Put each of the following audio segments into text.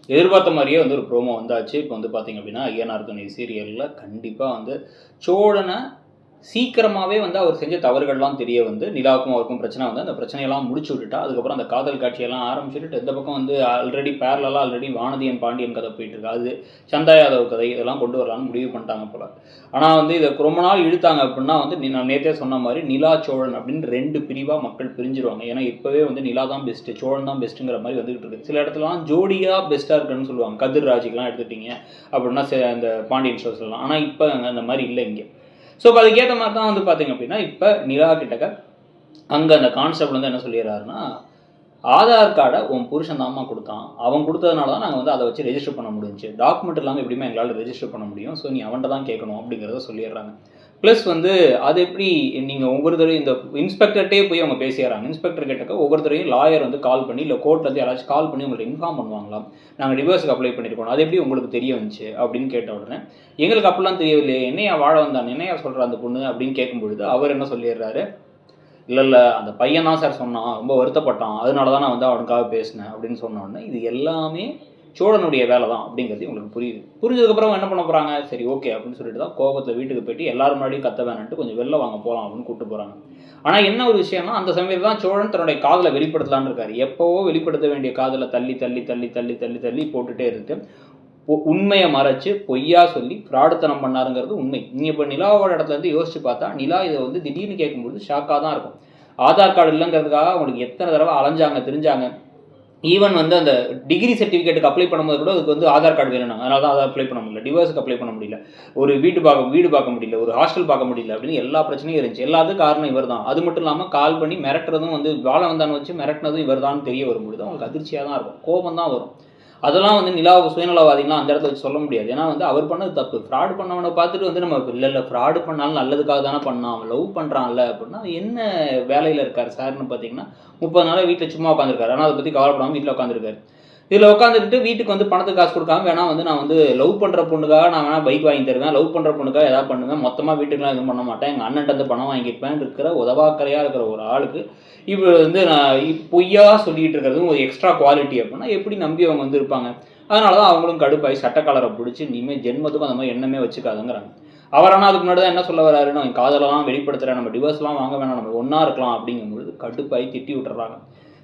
எதிர்பார்த்த மாதிரியே வந்து ஒரு ப்ரோமோ வந்தாச்சு. இப்போ வந்து பார்த்தீங்க அப்படின்னா, ஐயனார் துணை சீரியல்ல கண்டிப்பா வந்து சோழன சீக்கிரமாவே வந்து அவர் செஞ்ச தவறுகள்லாம் தெரிய வந்து, நிலாவுக்கும் அவருக்கும் பிரச்சனை வந்து, அந்த பிரச்சனையெல்லாம் முடிச்சு விட்டுட்டா, அதுக்கப்புறம் அந்த காதல் காட்சியெல்லாம் ஆரம்பிச்சுட்டு, இந்த பக்கம் வந்து ஆல்ரெடி வானதியன் பாண்டியன் கதை போயிட்டுருக்கு. அது சந்தா யாதவ் கதை இதெல்லாம் கொண்டு வரலான்னு முடிவு பண்ணிட்டாங்க போல. ஆனா வந்து இத ரொம்ப நாள் இழுத்தாங்க அப்படின்னா வந்து, நான் நேத்தே சொன்ன மாரி நிலா, சோழன் அப்படின்னு 2 பிரிவா மக்கள் பிரிஞ்சுருவாங்க. ஏன்னா இப்பவே வந்து நிலா தான் பெஸ்ட்டு, சோழன் தான் பெஸ்ட்டுங்கிற மாரி வந்துகிட்டு இருக்கு. சில இடத்துலலாம் ஜோடியா பெஸ்ட்டா இருக்குன்னு சொல்லுவாங்க. கதிர் ராஜுக்குலாம் எடுத்துட்டீங்க அப்படின்னா, அந்த பாண்டியன் ஷோஸ்லலாம். ஆனா இப்ப அந்த மாரி இல்ல இங்க. ஸோ இப்போ அதுக்கேற்ற மாதிரி தான் வந்து பார்த்தீங்க அப்படின்னா, இப்போ நிலா கிட்டக்க அங்கே அந்த கான்செப்ட் வந்து என்ன சொல்லிடுறாருன்னா, ஆதார் கார்டை உன் புருஷன் தாம்மா கொடுத்தான். அவன் கொடுத்ததுனால தான் நாங்கள் வந்து அதை வச்சு ரெஜிஸ்டர் பண்ண முடிஞ்சுச்சு. டாக்குமெண்ட் இல்லாமல் எப்படியுமே எங்களால் ரெஜிஸ்டர் பண்ண முடியும். ஸோ நீ அவன்கிட்ட தான் கேட்கணும் அப்படிங்கிறத சொல்லிடுறாங்க. ப்ளஸ் வந்து அது எப்படி நீங்கள் ஒவ்வொருத்தரையும் இந்த இன்ஸ்பெக்டர்கிட்டே போய் அவங்க பேசிடுறாங்க. இன்ஸ்பெக்டர் கிட்டக்க ஒவ்வொருத்தரையும் லாயர் வந்து கால் பண்ணி, இல்லை கோர்ட்லேருந்து யாராச்சும் கால் பண்ணி உங்கள்ட்ட இன்ஃபார்ம் பண்ணுவாங்களாம். நாங்கள் டிவோர்ஸுக்கு அப்ளை பண்ணியிருக்கோம். அது எப்படி உங்களுக்கு தெரிய வந்துச்சு அப்படின்னு கேட்ட உடனே, எங்களுக்கு அப்படிலாம் தெரியவில்லையே, என்னையா வாழ வந்தான், என்னையா சொல்கிற அந்த பொண்ணு அப்படின்னு கேட்கும்பொழுது அவர் என்ன சொல்லிடுறாரு, இல்ல அந்த பையன் தான் சார் சொன்னான். ரொம்ப வருத்தப்பட்டான். அதனால தான் நான் வந்து அவனுக்காக பேசினேன் அப்படின்னு சொன்ன உடனே, இது எல்லாமே சோழனுடைய வேலை தான் அப்படிங்கிறது உங்களுக்கு புரியுது. புரிஞ்சதுக்கப்புறம் என்ன பண்ண போறாங்க? சரி ஓகே அப்படின்னு சொல்லிட்டு தான் கோபத்துல வீட்டுக்கு போயிட்டு எல்லாரும் முன்னாடியும் கத்த வேணான்ட்டு கொஞ்சம் வெளில வாங்க போலாம் அப்படின்னு கூட்டு போறாங்க. ஆனா என்ன ஒரு விஷயம்னா, அந்த சமயத்துல தான் சோழன் தன்னுடைய காதலை வெளிப்படுத்தலான்னு இருக்காரு. எப்பவோ வெளிப்படுத்த வேண்டிய காதலை தள்ளி தள்ளி தள்ளி தள்ளி தள்ளி தள்ளி போட்டுட்டே இருக்கு. உண்மையை மறைச்சு பொய்யா சொல்லி ஃப்ராடுத்தனம் பண்ணாருங்கிறது உண்மை. நீங்க இப்போ நிலாவோட இடத்துல இருந்து யோசிச்சு பார்த்தா, நிலா இதை வந்து திடீர்னு கேட்கும்போது ஷாக்காக தான் இருக்கும். ஆதார் கார்டு இல்லைங்கிறதுக்காக அவங்களுக்கு எத்தனை தடவை அலைஞ்சாங்க தெரிஞ்சாங்க. ஈவன் வந்து அந்த டிகிரி சர்டிஃபிகேட்டுக்கு அப்ளை பண்ணும்போது கூட அதுக்கு வந்து ஆதார் கார்டு வேணும்னாங்க. அதனால தான் அதை அப்ளை பண்ண முடியல. டிவோர்ஸுக்கு அப்ளை பண்ண முடியல. ஒரு வீடு பார்க்க முடியல. ஒரு ஹாஸ்டல் பார்க்க முடியல அப்படின்னு எல்லா பிரச்சனையும் இருந்துச்சு. எல்லாத்துக்கும் காரணம் இவர் தான். அது மட்டும் இல்லாமல் கால் பண்ணி மிரட்டுறதும் வந்து வாழ வந்தான்னு வச்சு மிரட்டினதும் இவர் தான் தெரிய வரும்பொழுது அவங்களுக்கு அதிர்ச்சியாக தான் இருக்கும். கோபம் தான் வரும். அதெல்லாம் வந்து நிலாவுக்கு சுயநலவாதிகளாம் அந்த இடத்துல வச்சு சொல்ல முடியாது. ஏன்னா வந்து அவர் பண்ணது தப்பு. ஃப்ராட் பண்ணவனை பார்த்துட்டு வந்து நம்ம இல்லை ஃப்ராடு பண்ணாலும் நல்லதுக்காக தானே பண்ணான், அவன் லவ் பண்ணுறான்ல அப்படின்னா என்ன வேலையில் இருக்கார் சார்னு பார்த்தீங்கன்னா 30 நாளாக வீட்டில் சும்மா உட்காந்துருக்காரு. ஆனால் அதை பற்றி கவலைப்படாமல் வீட்டில் உட்காந்துருக்காரு. இதில் உட்காந்துக்கிட்டு வீட்டுக்கு வந்து பணத்துக்கு காசு கொடுக்காம வேணா வந்து நான் வந்து லவ் பண்ணுற பொண்ணுக்காக நான் வேணா பைக் வாங்கி தருவேன், லவ் பண்ணுற பொண்ணுக்காக எதாவது பண்ணுவேன், மொத்தமாக வீட்டுக்குலாம் எதுவும் பண்ண மாட்டேன், எங்கள் அண்ணன்ட்ட வந்து பணம் வாங்கியிருப்பேன் இருக்கிற உதவாக்கரையாக இருக்கிற ஒரு ஆளுக்கு இவர் வந்து நான் பொய்யா சொல்லிட்டு இருக்கிறதும் ஒரு எக்ஸ்ட்ரா குவாலிட்டி அப்படின்னா எப்படி நம்பி அவங்க வந்து இருப்பாங்க. அதனால தான் அவங்களும் கடுப்பாகி சட்டக்காலரை பிடிச்சி இனிமேல் ஜென்மத்துக்கும் அந்த மாதிரி எண்ணமே வச்சுக்காதுங்கிறாங்க. அவர் ஆனால் அதுக்கு முன்னாடி தான் என்ன சொல்ல வராருன்னா, என் காதலெல்லாம் வெளிப்படுத்துகிறேன், நம்ம டிவோர்ஸ்லாம் வாங்க வேணாம், நம்ம ஒன்றா இருக்கலாம் அப்படிங்கும்பொழுது கடுப்பாகி திட்டி விட்டுறாங்க.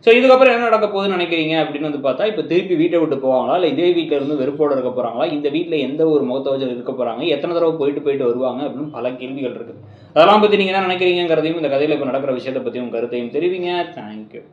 ஸோ இதுக்கப்புறம் என்ன நடக்க போகுதுன்னு நினைக்கிறீங்க அப்படின்னு வந்து பார்த்தா, இப்போ திருப்பி வீட்டை விட்டு போவாங்களா, இல்லை இதே வீட்டில் இருந்து வெறுப்போடு இருக்க போகிறாங்களா, இந்த வீட்டில் எந்த ஒரு முகத்தவஜல் இருக்க போகிறாங்க, எத்தனை தடவை போயிட்டு வருவாங்க அப்படின்னு பல கேள்விகள் இருக்குது. அதெல்லாம் பற்றி நீங்கள் என்ன நினைக்கிறீங்கிறதையும் இந்த கதையில் இப்போ நடக்கிற விஷயத்தை பற்றி உங்கள் கருத்தையும் தெரிவிங்க. தேங்க்யூ.